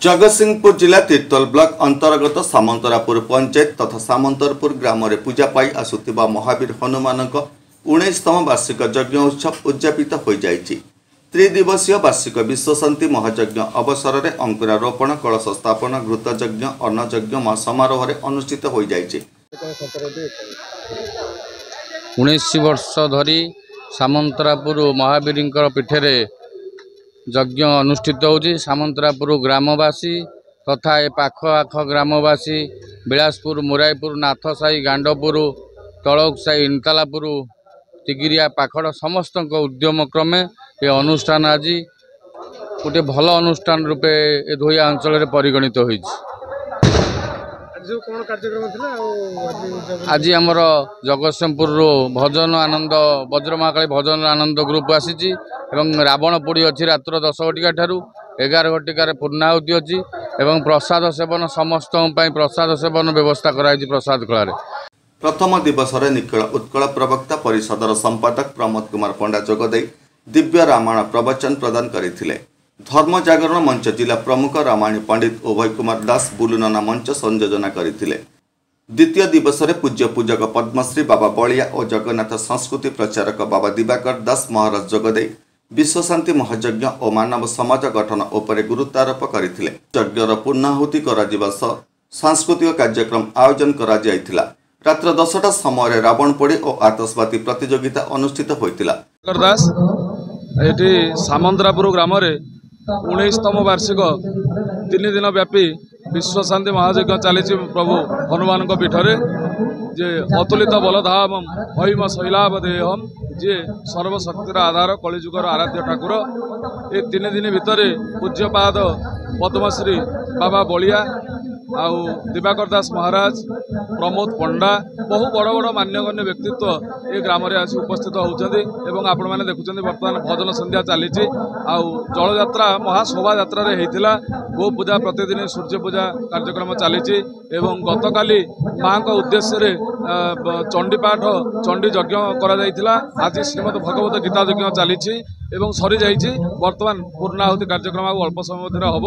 जगतसिंहपुर जिला तीर्तोल ब्लॉक अंतर्गत सामंतरापुर पंचायत तथा सामंतरपुर ग्राम रे पूजा पाई आसुथिबा महावीर हनुमान 19तम वार्षिक यज्ञ उत्सव उद्यापित हो जाइछि। त्रिदिवसीय वार्षिक विश्वशांति महायज्ञ अवसर में अंकुरारोपण कलश स्थापन घृतयज्ञ अन्नयज्ञ समारोह अनुष्ठित हो जाइछि। 19 वर्ष धरी सामंतरापुर महावीर पीठे यज्ञ अनुष्ठित होउछि। सामंतरापुर ग्रामवासी तथा ए पाख आख ग्रामवासी बिलासपुर मुराईपुर नाथसाई गांडपुर तलौकसाई इनतालापुर तिगिरिया पाखड़ समस्त उद्यम क्रमे ये अनुष्ठान आज गोटे भल अनुष्ठान रूपे ए धोइया अंचल परिगणित होइछि। आज आमर जगतसिंहपुर भजन आनंद वज्रमहाकाली भजन आनंद ग्रुप आसी रावण पोड़ी अच्छी रात्र 10 घटिका ठारू 11 घटिकार पूर्णाहुति अच्छी प्रसाद सेवन समस्त प्रसाद सेवन व्यवस्था कराई प्रसाद कला। प्रथम दिवस निखिल उत्कल प्रवक्ता परिषदर संपादक प्रमोद कुमार पंडा जोगदे दिव्य रामायण प्रवचन प्रदान करथिले। धर्म जागरण मंच जिला प्रमुख रामायणी पंडित उभय कुमार दास बुलुनना मंच संयोजना करथिले। द्वितीय दिवस पूज्य पूजक पद्मश्री बाबा बलिया और जगन्नाथ संस्कृति प्रचारक बाबा दिवाकर दास महाराज जोगदे विश्वशांति महायज्ञ और मानव समाज गठन उपरे गुरुत्वारोप करथिले। यज्ञर पूर्णाहुति कराजिबा सह सांस्कृतिक कार्यक्रम आयोजन करा जायथिला। रात्र 10टा समय रावण पोड़ी और आतशबाजी प्रतियोगिता अनुष्ठित होइतिला। दास एठी सामंतरापुर ग्राम रे 19तम वार्षिक 3 दिन व्यापी विश्वशांति महायज्ञ चली प्रभु हनुमान पीठरे जे अतुलित बलधाम हईम शैलावदेहम जे सर्वशक्तिर आधार कलिजुगर आराध्य ठाकुर ए 3 दिन भितर पूज्यपाद पद्मश्री बाबा बलिया आउ दिवाकर दास महाराज प्रमोद पंडा बहु बड़ बड़ मान्यगण्य व्यक्तित्व ये ग्राम में आसी उपस्थित होती आपण मैंने देखुं बर्तमान भजन संध्या चली जल यात्रा महाशोभा यात्रा होता गो पूजा प्रतिदिन सूर्य पूजा कार्यक्रम चली गतकाली माँ उद्देश्य चंडीपाठ चंडी यज्ञ करा आज श्रीमद भगवत गीता यज्ञ चली सरी जाइए। बर्तमान पूर्णाहुति कार्यक्रम अल्प समय हम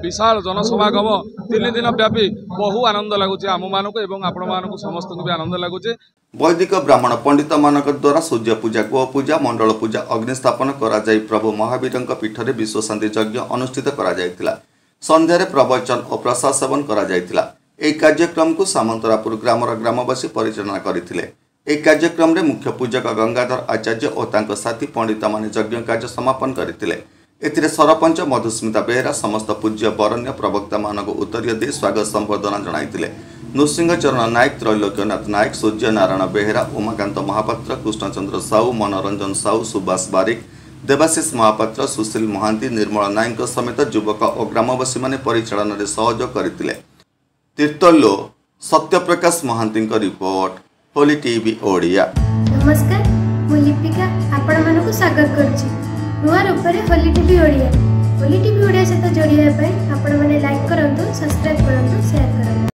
विशाल जनसमागम 3 दिन व्यापी बहु आनंद लगुच आम मानक आपण मानक समस्त भी आनंद लगुच। वैदिक ब्राह्मण पंडित मान द्वारा सूर्य पूजा गो पूजा मंडल पूजा अग्निस्थापन करा जाई प्रभु महावीर पीठरे विश्वशांति यज्ञ अनुष्ठित करा जायतिला। संध्यारे प्रवचन और प्रसाद सेवन करा जायतिला। एक कार्यक्रम को सामंतरापुर ग्रामर ग्रामवासी परिचालना करथिले। एक कार्यक्रम रे मुख्य पूजक गंगाधर आचार्य और तांको साथी पंडित माने यज्ञ कार्य समापन करथिले। एथिरे सरपंच मधुस्मिता बेहरा समस्त पूज्य बरण्य प्रवक्ता मानक उत्तरीय दे स्वागत संबर्धना जणाइथिले। नृसिंह चरण नायक त्रैलोक्यनाथ नायक सूर्य नारायण बेहरा उमाकांत महापात्र कृष्णचंद्र साहू मनोरंजन साहू सुभाष बारिक देवाशीष महापात्र सुशील महांती निर्मल नायक समेत युवक और ग्रामवासी माने परिचालन रे सहयोग करथिले। तीर्तोल सत्यप्रकाश महांती रिपोर्ट होली टीवी ओडिया। नमस्कार मु लिपिका आपण मानक स्वागत करछि नुआ रूपरे होली टीवी ओडिया। होली टीवी ओडिया सहित जोड़िया आपण माने लाइक करंतु सब्सक्राइब करंतु शेयर करंतु।